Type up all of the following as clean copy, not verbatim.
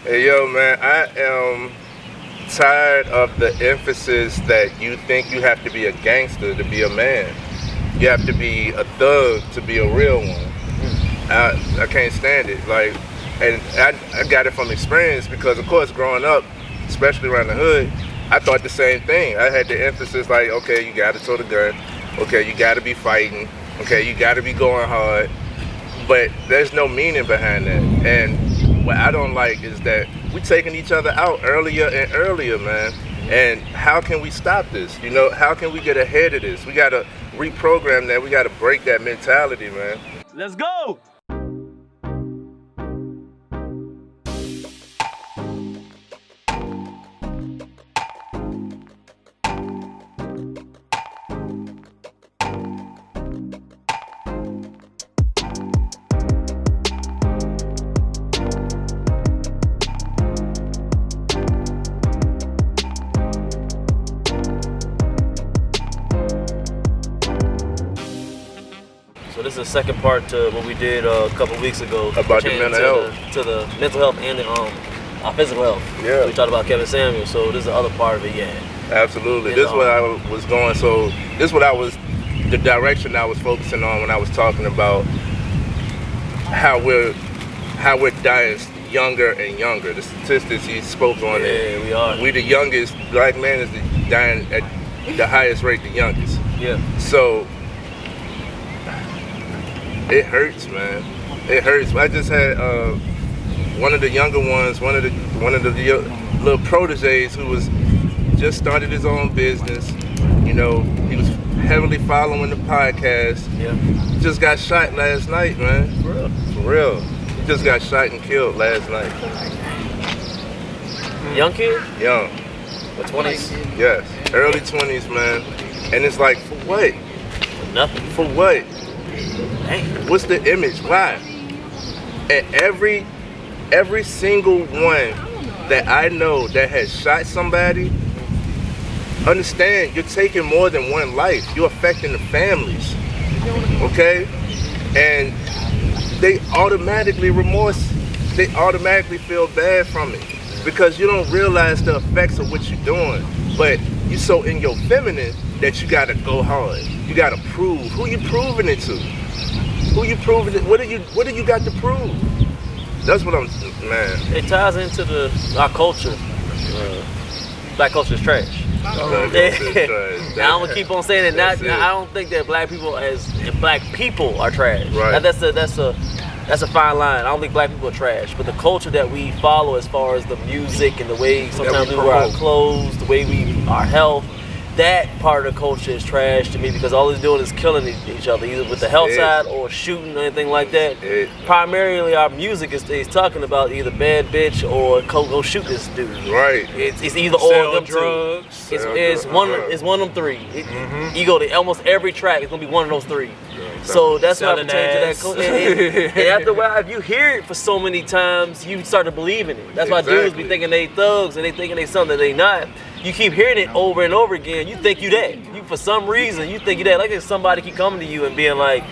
Hey, yo, man, I am tired of the emphasis that you think you have to be a gangster to be a man. You have to be a thug to be a real one. I can't stand it. Like, and I got it from experience because, of course, growing up, especially around the hood, I thought the same thing. I had the emphasis like, okay, you got to tote a gun. Okay, you got to be fighting. Okay, you got to be going hard. But there's no meaning behind that. And what I don't like is that we're taking each other out earlier and earlier, man. And how can we stop this? You know, how can we get ahead of this? We got to reprogram that. We got to break that mentality, man. Let's go! So this is the second part to what we did a couple weeks ago about the mental health, to the mental health and the our physical health. Yeah, we talked about Kevin Samuel. So this is the other part of it. Yeah, absolutely. This is what I was going. So this is what I was, the direction I was focusing on when I was talking about how we're dying younger and younger. The statistics he spoke on it. Yeah, we are. We the youngest. Black man is dying at the highest rate. The youngest. Yeah. So it hurts, man. It hurts. I just had one of the younger ones, one of the little proteges who was just started his own business. You know, he was heavily following the podcast. Yeah. Just got shot last night, man. For real. For real. He just got shot and killed last night. Young kid? Young. What, 20s? Yes. Early 20s, man. And it's like, for what? For nothing. For what? Dang. What's the image? Why? And every single one that I know that has shot somebody, understand you're taking more than one life. You're affecting the families. Okay? And they automatically they automatically feel bad from it because you don't realize the effects of what you're doing. But you're so in your feminine that you gotta go hard. You gotta prove. Who you proving it to? Who you proving it? What do you got to prove? That's what I'm, man. It ties into our culture. Black culture is trash. Now, I'm gonna keep on saying it. I don't think that black people are trash. Right. That's a fine line. I don't think black people are trash, but the culture that we follow, as far as the music and the way sometimes we wear our clothes, the way our health, that part of the culture is trash to me because all it's doing is killing each other, either with the health side or shooting or anything like that. Primarily, our music is talking about either bad bitch or go shoot this dude. Right. It's either all of them drugs. It's one of them three. You go to almost every track, it's gonna be one of those three. So that's why I'm changing that culture. And after a while, if you hear it for so many times, you start to believe in it. That's why dudes be thinking they thugs and they thinking they something that they not. You keep hearing it over and over again. You think you that. You for some reason you think you that. Like if somebody keep coming to you and being like,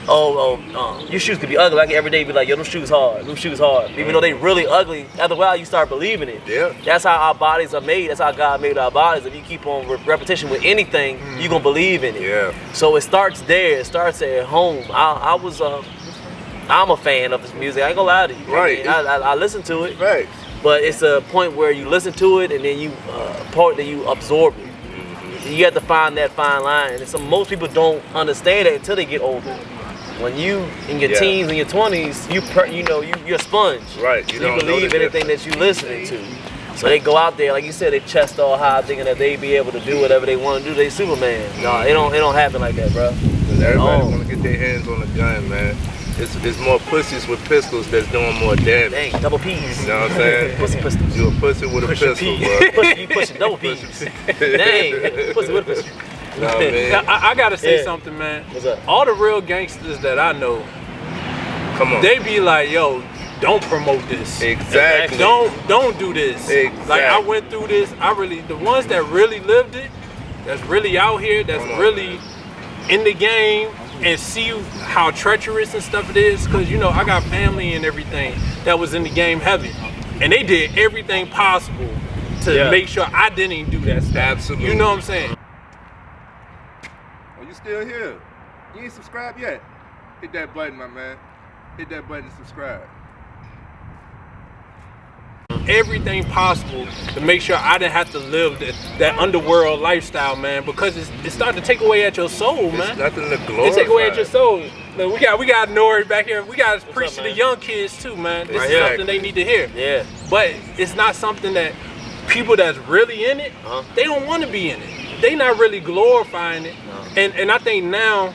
your shoes could be ugly. Like every day be like, yo, them shoes hard. Even though they really ugly, after a while you start believing it. Yeah. That's how our bodies are made. That's how God made our bodies. If you keep on repetition with anything, you gonna believe in it. Yeah. So it starts there. It starts at home. I'm a fan of this music. I ain't gonna lie to you. Right. I listen to it. Right. But it's a point where you listen to it and then you absorb it. You have to find that fine line. And most people don't understand that until they get older. When you in your teens and your 20s, you're a sponge. Right. You believe anything that you're listening to. So they go out there, like you said, they chest all high, thinking that they be able to do whatever they want to do. They Superman. No, it don't happen like that, bro. Everybody want to get their hands on a gun, man. It's more pussies with pistols that's doing more damage. Dang, double P's. You know what I'm saying? Pussy pistols. You a pussy with a pistol, bro. You pushing double P's. Dang, pussy with a pistol. You know what I mean? I gotta say something, man. What's up? All the real gangsters that I know, Come on. they be like, yo, don't promote this. Exactly. Don't do this. Exactly. Like I went through this. The ones that really lived it, that's really out here, that's really in the game, and see how treacherous and stuff it is. Cause I got family and everything that was in the game heavy. and they did everything possible to make sure I didn't do that stuff. Absolutely. You know what I'm saying? Oh, you still here? You ain't subscribed yet? Hit that button, my man. Hit that button and subscribe. Everything possible to make sure I didn't have to live that underworld lifestyle, man, because it's starting to take away at your soul, man. It's nothing to glorify. It take away at your soul. Look, we got Nori back here. We got to preach to the young kids too, man. This is something they need to hear. Yeah. But it's not something that people that's really in it, they don't want to be in it. They not really glorifying it. And I think now,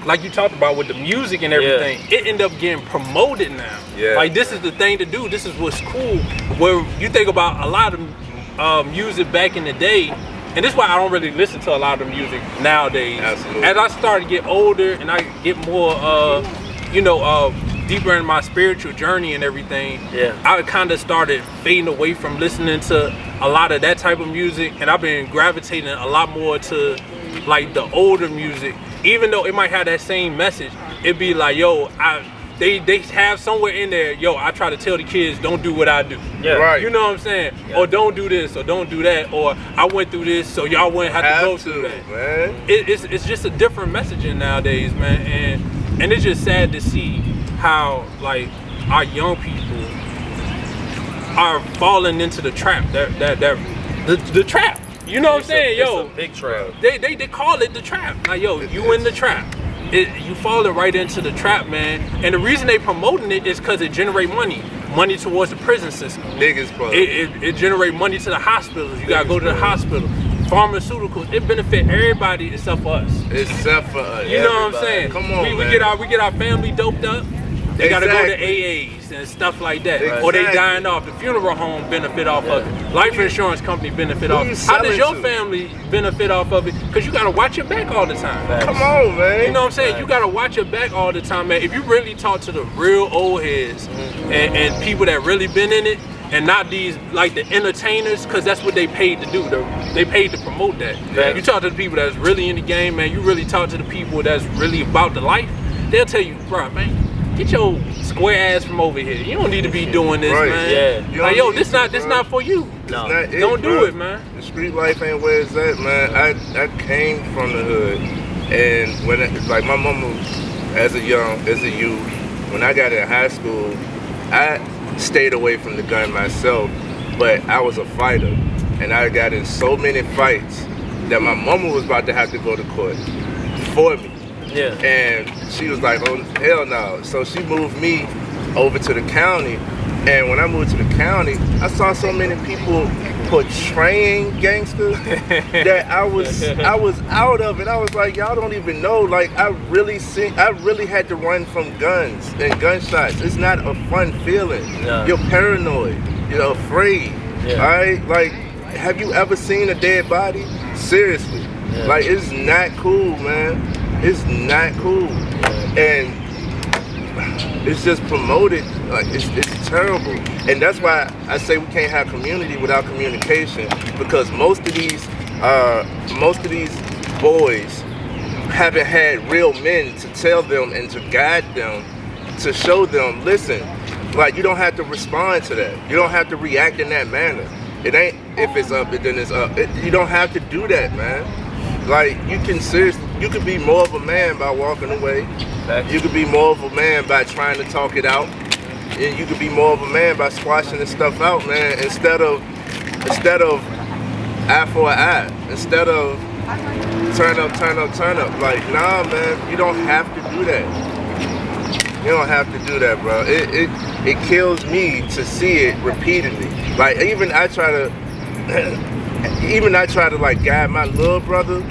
like you talked about with the music and everything, it ended up getting promoted now. Yeah. Like this is the thing to do. This is what's cool. Where you think about a lot of music back in the day, and this is why I don't really listen to a lot of music nowadays. Absolutely. As I start to get older and I get more, deeper in my spiritual journey and everything, I kind of started fading away from listening to a lot of that type of music, and I've been gravitating a lot more to like the older music. Even though it might have that same message, it'd be like, yo, they have somewhere in there, yo, I try to tell the kids, don't do what I do. Yeah. Right. You know what I'm saying? Or don't do this, or don't do that, or I went through this, so y'all wouldn't have to go through that. Man. It's just a different messaging nowadays, man, and it's just sad to see how like our young people are falling into the trap. The trap. You know what I'm saying? Yo, it's a big trap. They call it the trap. Like, yo, you in the trap. You falling right into the trap, man. And the reason they promoting it is because it generate money towards the prison system. Biggest part. It generate money to the hospitals. You gotta go to the hospital. Pharmaceuticals. It benefit everybody except for us. Except for us. You know what I'm saying? Come on, we man. get our family doped up. They gotta go to AAs and stuff like that. Or they dying off. The funeral home benefit off of it. Life insurance company benefit off it. How does your family benefit off of it? Because you gotta watch your back all the time. Come on, man. You know what I'm saying? You gotta watch your back all the time, man. If you really talk to the real old heads and people that really been in it, and not these like the entertainers, because that's what they paid to do. They paid to promote that. You talk to the people that's really in the game, man. You really talk to the people that's really about the life. They'll tell you, bro, man, get your square ass from over here. You don't need to be doing this, man. Yeah. Like, yo, this not for you. No. Don't do it, man. The street life ain't where it's at, man. I came from the hood, and when like my mama, as a youth, when I got in high school, I stayed away from the gun myself, but I was a fighter, and I got in so many fights that my mama was about to have to go to court for me. Yeah. And she was like, oh, hell no. So she moved me over to the county. And when I moved to the county, I saw so many people portraying gangsters that I was out of it. I was like, y'all don't even know. Like, I really had to run from guns and gunshots. It's not a fun feeling. No. You're paranoid. You're afraid. Yeah. All right? Like, have you ever seen a dead body? Seriously. Yeah. Like, it's not cool, man. It's not cool. And it's just promoted. Like, it's terrible. And that's why I say we can't have community without communication, because most of these boys haven't had real men to tell them and to guide them, to show them, listen, like, you don't have to respond to that. You don't have to react in that manner. It ain't if it's up, then it's up. You don't have to do that, man. Like, you could be more of a man by walking away. You could be more of a man by trying to talk it out. And you could be more of a man by squashing this stuff out, man, instead of eye for an eye, instead of turn up. Like, nah, man, you don't have to do that. You don't have to do that, bro. It kills me to see it repeatedly. Like, even I try to like guide my little brother,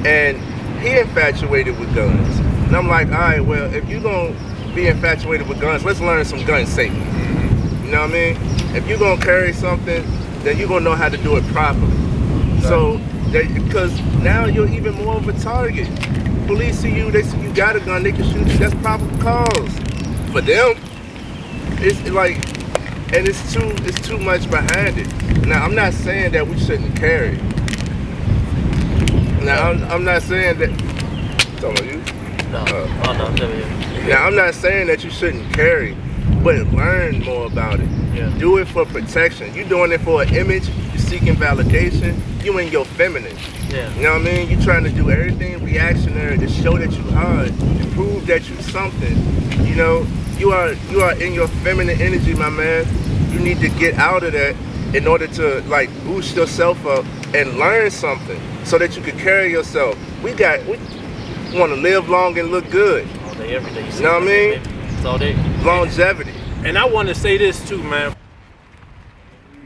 and he infatuated with guns. And I'm like, all right, well, if you're gonna be infatuated with guns, let's learn some gun safety. You know what I mean? If you're gonna carry something, then you're gonna know how to do it properly. Right. So, because now you're even more of a target. Police see you, they see you got a gun, they can shoot you. That's probable cause. For them, it's like, and it's too much behind it. Now, I'm not saying that we shouldn't carry. Now, I'm not saying that. Talking about you? No. Oh no, I'm telling you. Now, I'm not saying that you shouldn't carry, but learn more about it. Yeah. Do it for protection. You doing it for an image, you seeking validation, you in your feminine. Yeah. You know what I mean? You trying to do everything reactionary to show that you hard, to prove that you something. You know, you are in your feminine energy, my man. You need to get out of that in order to like boost yourself up and learn something so that you can carry yourself. We want to live long and look good. All day, every day. You know what I mean? It's all day. Longevity. And I want to say this too, man.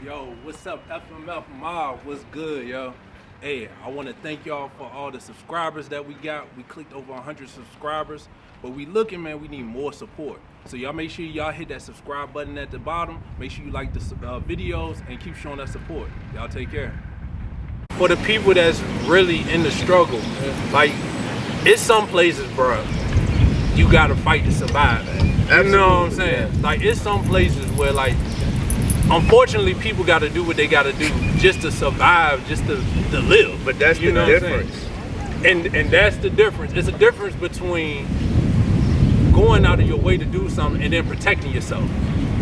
Yo, what's up, FMF Mob? What's good, yo? Hey, I want to thank y'all for all the subscribers that we got. We clicked over 100 subscribers, but we looking, man, we need more support. So y'all make sure y'all hit that subscribe button at the bottom. Make sure you like the videos and keep showing us support. Y'all take care. For the people that's really in the struggle, like, it's some places, bro, you gotta fight to survive. You know what I'm saying? Yeah. Like, it's some places where, like, unfortunately, people gotta do what they gotta do just to survive, just to live. But that's the difference. And that's the difference. It's a difference between going out of your way to do something and then protecting yourself.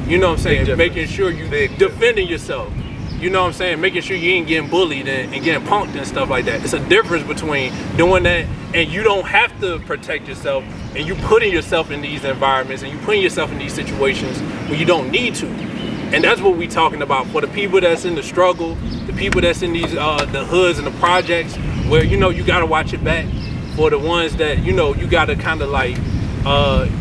You know what I'm saying? Making sure you defending yourself. You know what I'm saying? Making sure you ain't getting bullied and getting punked and stuff like that. It's a difference between doing that and you don't have to protect yourself and you putting yourself in these environments and you putting yourself in these situations where you don't need to. And that's what we talking about for the people that's in the struggle, the people that's in these the hoods and the projects where, you know, you gotta watch your back. For the ones that, you know, you gotta kind of like,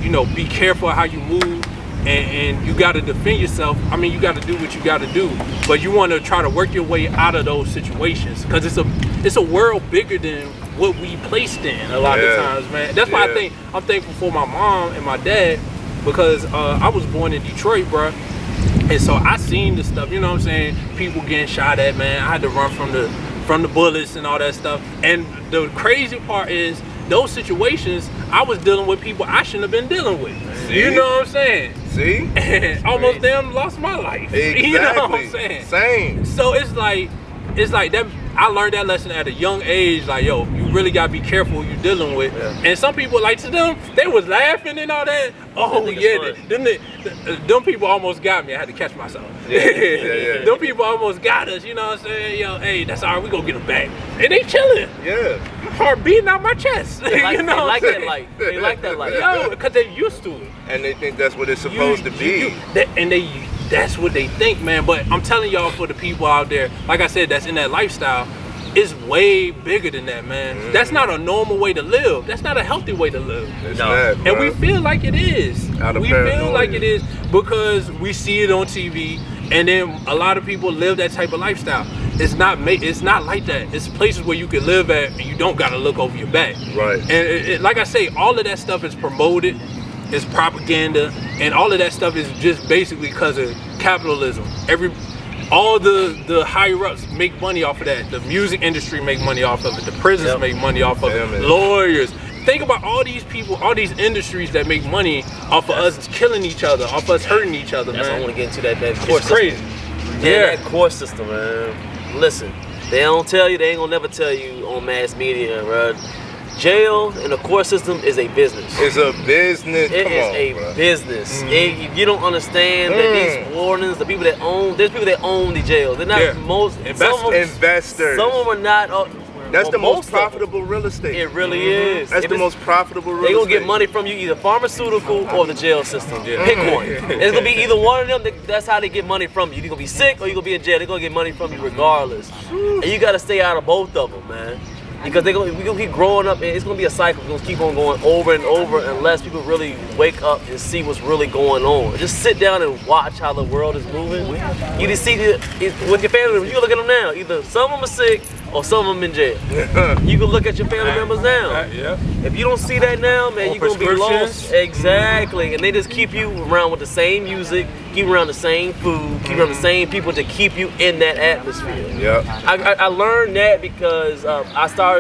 you know, be careful how you move. And you got to defend yourself. I mean, you got to do what you got to do, but you want to try to work your way out of those situations because it's a world bigger than what we placed in a lot of times, man. That's why I'm thankful for my mom and my dad because I was born in Detroit, bro, and so I seen the stuff. You know what I'm saying? People getting shot at, man. I had to run from the bullets and all that stuff. And the crazy part is those situations I was dealing with people I shouldn't have been dealing with. See? You know what I'm saying? See? And almost damn lost my life. Exactly. You know what I'm saying? Same. So it's like that. I learned that lesson at a young age. Like, yo, you really gotta be careful who you're dealing with. Yeah. And some people, like, to them, they was laughing and all that. Oh yeah, them people almost got me. I had to catch myself. Yeah. Them people almost got us. You know what I'm saying? Yo, hey, that's all right. We gonna get them back. And they chilling. Yeah. Heart beating out my chest. They like, you know, they like that life. They like that life. Yo, because they're used to it. And they think that's what it's supposed to be. That's what they think, man. But I'm telling y'all, for the people out there, like I said, that's in that lifestyle, it's way bigger than that, man. Mm-hmm. That's not a normal way to live. That's not a healthy way to live. It's not, and we feel like it is. We feel like it is because we see it on TV, and then a lot of people live that type of lifestyle. It's not like that. It's places where you can live at and you don't gotta look over your back. Right. And like I say, all of that stuff is promoted. It's propaganda, and all of that stuff is just basically because of capitalism. All the higher ups make money off of that. The music industry make money off of it. The prisons make money off of it. Lawyers. Think about all these people, all these industries that make money off of us killing each other, off of us hurting each other, man. That's why I want to get into that court system. Crazy. Yeah, that court system, man. Listen, they don't tell you, they ain't gonna never tell you on mass media, bro. Jail and the court system is a business. It's a business. It is a business. If you don't understand that these wardens, the people that own, there's people that own the jails. They're not most investors. Some of them are not. That's the most profitable real estate. It really is. That's the most profitable real estate. They're gonna get money from you, either pharmaceutical or the jail system. Pick one. It's gonna be either one of them. That's how they get money from you. You're gonna be sick or you're gonna be in jail. They're gonna get money from you regardless. And you gotta stay out of both of them, man. Because we're gonna keep growing up, and it's gonna be a cycle. It's gonna keep on going over and over unless people really wake up and see what's really going on. Just sit down and watch how the world is moving. You just see with your family members. You can look at them now. Either some of them are sick or some of them in jail. You can look at your family members now. If you don't see that now, man, you're gonna be lost. Exactly. And they just keep you around with the same music, keep around the same food, keep around the same people to keep you in that atmosphere. I learned that because I started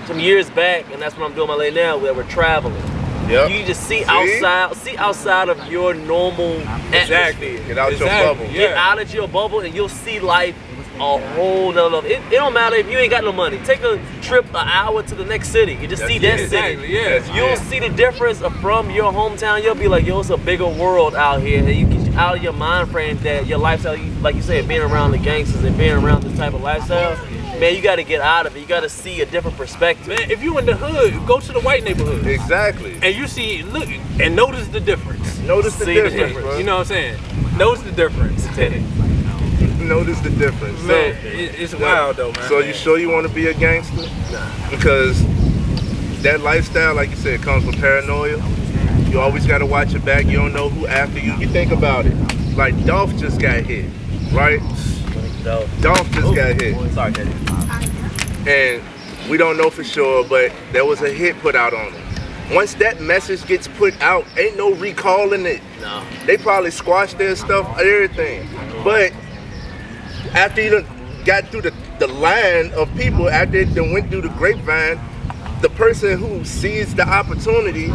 some years back, and that's what I'm doing my lane now, where we're traveling. You just see outside of your normal atmosphere. Get out your bubble. Get out of your bubble, and you'll see life a whole nother level. It don't matter if you ain't got no money. Take a trip an hour to the next city. You just see that city. Yeah. You'll see the difference from your hometown. You'll be like, yo, it's a bigger world out here. And you get out of your mind frame that your lifestyle, like you said, being around the gangsters and being around this type of lifestyle, man, you got to get out of it. You got to see a different perspective. Man, if you in the hood, go to the white neighborhood. Exactly. And you see, look, and notice the difference. Notice the difference, bro. You know what I'm saying? Notice the difference. Notice the difference. Man, it's wild though, man. So you sure you want to be a gangster? Nah. Because that lifestyle, like you said, comes with paranoia. You always got to watch your back. You don't know who after you. You think about it. Like Dolph just got hit, right? Dolph just got hit. Sorry, Daddy. And we don't know for sure, but there was a hit put out on him. Once that message gets put out, ain't no recalling it. No. They probably squashed their stuff, everything. But after you done got through the line of people, after it done went through the grapevine, the person who sees the opportunity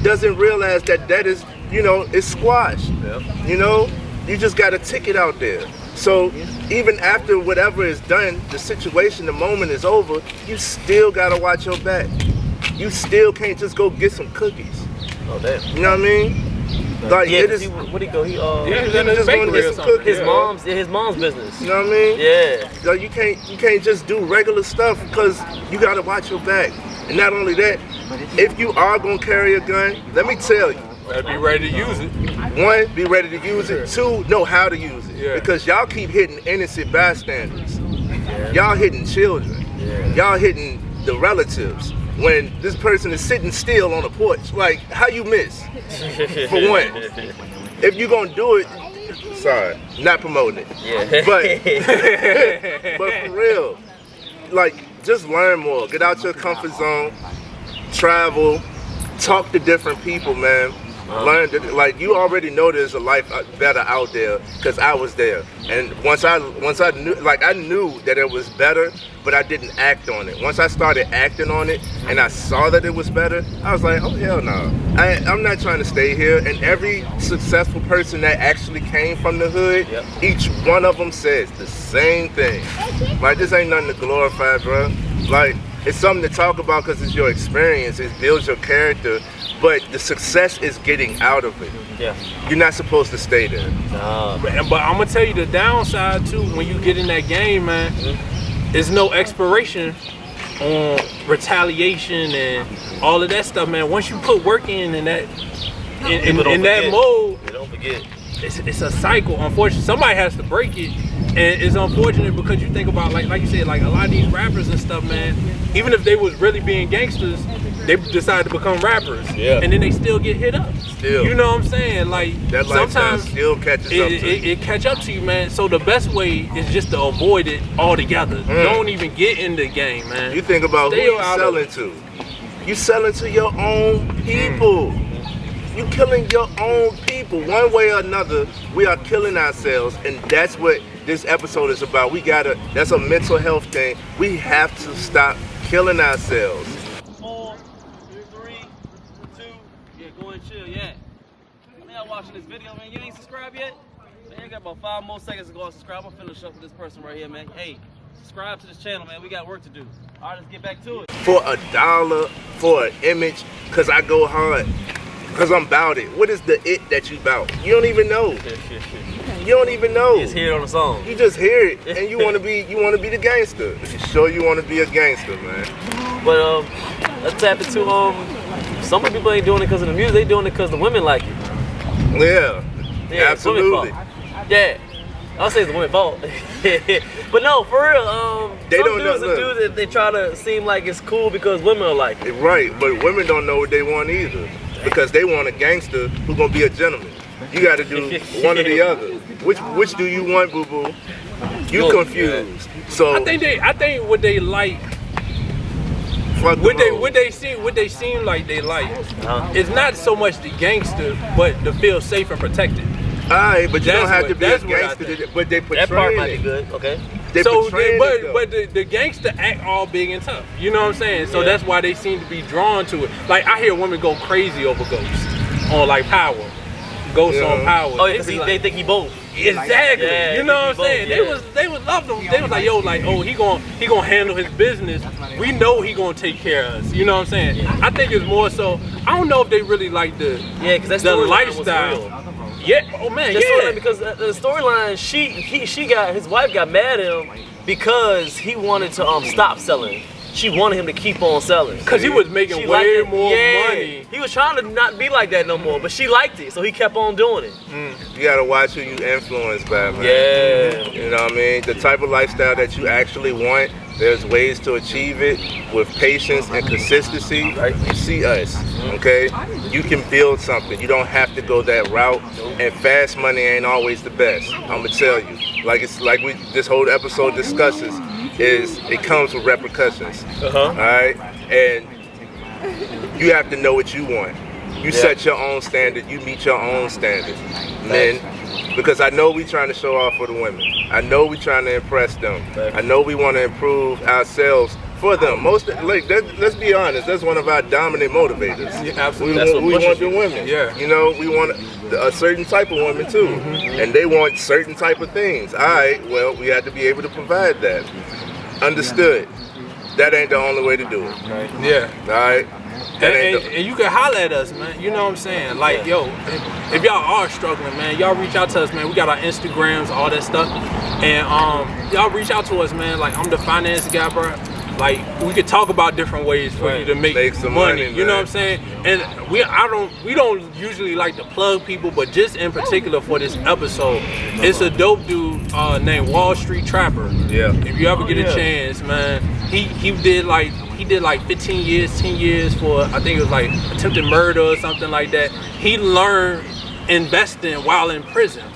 doesn't realize that is, it's squashed. Yep. You just got a ticket out there. So even after whatever is done, the situation, the moment is over, you still gotta watch your back. You still can't just go get some cookies. Oh damn. You know what I mean? Like Yeah, it is. where'd he go? He Yeah, he was he in was his just going to bakery get or some something. cookies. his mom's business. You know what I mean? Yeah. Like you can't just do regular stuff because you gotta watch your back. And not only that, if you are gonna carry a gun, let me tell you. Better be ready to use it. One, be ready to use it. Two, know how to use it. Yeah. Because y'all keep hitting innocent bystanders. Y'all hitting children. Y'all hitting the relatives. When this person is sitting still on the porch, like, how you miss? For one. If you gonna do it, sorry, not promoting it. Yeah. But for real, like, just learn more. Get out your comfort zone. Travel. Talk to different people, man. Learn that, like, you already know there's a life better out there because I was there. And once I knew, like, I knew that it was better, but I didn't act on it. Once I started acting on it and I saw that it was better, I was like, oh hell no. I'm not trying to stay here. And every successful person that actually came from the hood, each one of them says the same thing. Like, this ain't nothing to glorify, bro. Like, it's something to talk about because it's your experience. It builds your character. But the success is getting out of it. Yeah. You're not supposed to stay there. But I'm gonna tell you the downside too. When you get in that game, man, there's no expiration on retaliation and all of that stuff, man. Once you put work in that mode, Don't forget. it's a cycle. Unfortunately, somebody has to break it, and it's unfortunate because you think about like you said, like a lot of these rappers and stuff, man. Even if they was really being gangsters, they decide to become rappers, and then they still get hit up. Still. You know what I'm saying? Like That sometimes still catches up to you. it catch up to you, man. So the best way is just to avoid it altogether. Don't even get in the game, man. You think about Stay who you out of selling it. to. You selling to your own people. You killing your own people. One way or another, we are killing ourselves, and that's what this episode is about. That's a mental health thing. We have to stop killing ourselves. 4, 3, 2, yeah, go and chill, yeah. Man, y'all watching this video, man. You ain't subscribed yet? Man, you got about 5 more seconds to go and subscribe. I'm finna shuffle this person right here, man. Hey, subscribe to this channel, man. We got work to do. All right, let's get back to it. For $1, for an image, because I go hard. Because I'm about it. What is the it that you about? You don't even know. You don't even know. You just hear it on the song. You just hear it, and you want to be the gangster. You sure you want to be a gangster, man? But let's tap into some of the people ain't doing it because of the music. They doing it because the women like it. Yeah, It's women absolutely. fault. Yeah. I'll say it's the women's fault. But no, for real, They some don't know- dudes do that. They try to seem like it's cool because women are like it. Right, but women don't know what they want either, because they want a gangster who gonna be a gentleman. You got to do one or the other. Which do you want, boo boo? You confused. So I think what they like, fuck the rules. what they seem like they like, it's not so much the gangster, but to feel safe and protected. Alright, but you don't have to be a that's what I gangster, think. but they That part might be portray it. good. Okay. They portray it, though. but the gangster act all big and tough. You know what I'm saying? So that's why they seem to be drawn to it. Like I hear women go crazy over Ghost on like Power, Ghost on Power. Oh, yeah, because they think he both. Exactly. Yeah, you know what I'm both, saying? yeah. They was loved him. They was like, yo, like, oh, he gonna handle his business. We know he gonna take care of us. You know what I'm saying? I think it's more so. I don't know if they really like the lifestyle. Yeah. Oh man. Yeah. Because the storyline, his wife got mad at him because he wanted to stop selling. She wanted him to keep on selling. Because he was making way more money. He was trying to not be like that no more, but she liked it, so he kept on doing it. You gotta watch who you influence by, man. Yeah. You know what I mean? The type of lifestyle that you actually want, there's ways to achieve it with patience and consistency. Right. You see us, okay? You can build something. You don't have to go that route. And fast money ain't always the best. I'm gonna tell you. Like this whole episode discusses, is it comes with repercussions. All right? And you have to know what you want. You set your own standard, you meet your own standards. Men, because I know we trying to show off for the women. I know we trying to impress them. I know we want to improve ourselves for them. Let's be honest, that's one of our dominant motivators. Yeah, absolutely. We want the women. Yeah. You know, we want a certain type of woman too. And they want certain type of things. All right, well, we have to be able to provide that. Understood. That ain't the only way to do it. Right. Yeah. All right. And you can holler at us, man. You know what I'm saying? Like, yo, if y'all are struggling, man, y'all reach out to us, man. We got our Instagrams, all that stuff. And y'all reach out to us, man. Like, I'm the finance guy, bro. Like, we could talk about different ways for you to make some money. You know what I'm saying? And we don't usually like to plug people, but just in particular for this episode, it's a dope dude named Wall Street Trapper. Yeah. If you ever get a chance, man, he did like 15 years, 10 years for, I think it was like attempted murder or something like that. He learned investing while in prison.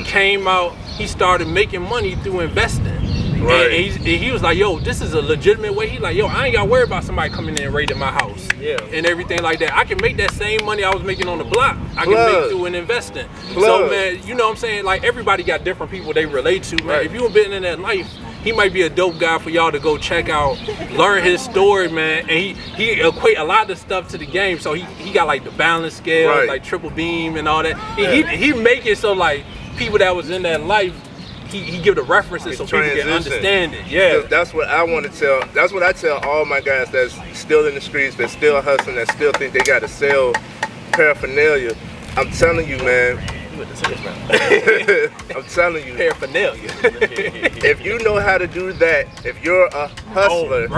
Came out, he started making money through investing. Right. And he was like, yo, this is a legitimate way. He's like, yo, I ain't got to worry about somebody coming in and raiding my house. Yeah. And everything like that. I can make that same money I was making on the block. I can make through an investing. So, man, you know what I'm saying? Like, everybody got different people they relate to, man. Right. If you've been in that life, he might be a dope guy for y'all to go check out, learn his story, man. And he equate a lot of stuff to the game. So he got like the balance scale, like triple beam and all that. He make it so like people that was in that life, he give the references so people can understand it. Yeah, that's what I want to tell. That's what I tell all my guys that's still in the streets, that still hustling, that still think they got to sell paraphernalia. I'm telling you, man. I'm telling you, paraphernalia. If you know how to do that, if you're a hustler,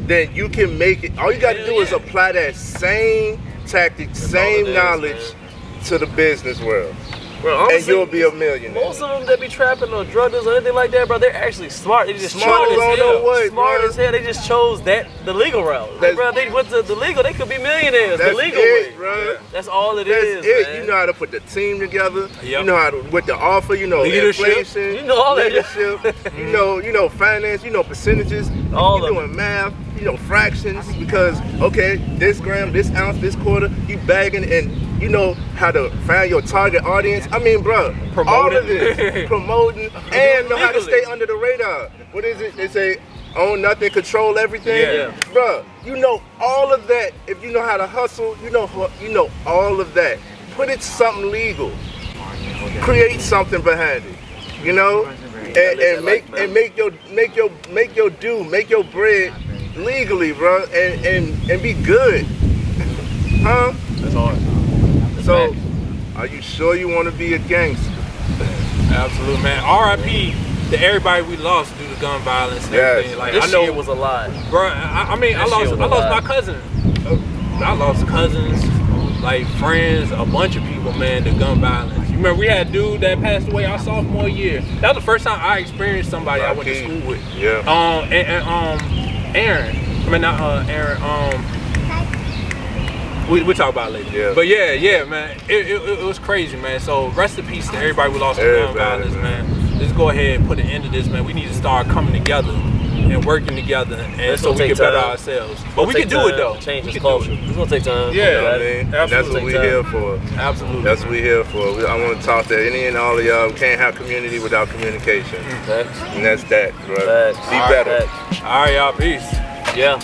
then you can make it. All you got to do is apply that same tactic, same knowledge to the business world. Bro, honestly, and you'll be a millionaire. Most of them that be trapping or drug dealers or anything like that, bro, they're actually smart. They just smart as hell. Smart as hell. They just chose the legal route. Like, bro, they went to the legal. They could be millionaires. That's the legal it, way, bro. That's all it that's is. It. Man. You know how to put the team together. Yep. You know how to with the offer. You know leadership. Inflation. You know all leadership. that. You know finance. You know percentages. All you doing math. You know fractions because okay, this gram, this ounce, this quarter. You bagging and. You know how to find your target audience. I mean, bro, all of this, promoting, and know how to stay under the radar. What is it? They say, own nothing, control everything. Yeah. Bro, you know all of that. If you know how to hustle, you know all of that. Put it to something legal. Create something behind it. You know, and make your bread legally, bro, and be good, huh? That's hard. So, are you sure you want to be a gangster? Absolutely, man. R.I.P. to everybody we lost due to gun violence and everything. Like, this year was a lot. Bro, I mean, I lost my cousin. I lost cousins, like friends, a bunch of people, man, to gun violence. You remember we had a dude that passed away our sophomore year. That was the first time I experienced somebody I went to school with. Yeah. Aaron. I mean, not Aaron. We'll talk about it later. Yeah. But yeah, man, it was crazy, man. So rest in peace to everybody we lost to gun violence, man. Let's go ahead and put an end to this, man. We need to start coming together and working together, and so we can better ourselves. But we can do it though. Change this culture. It's gonna take time. Yeah, I mean, that's what we're here for. Absolutely. That's what we're here for. I want to talk to any and all of y'all. We can't have community without communication. And that's that, bro. Be better. All right, y'all. Peace. Yeah.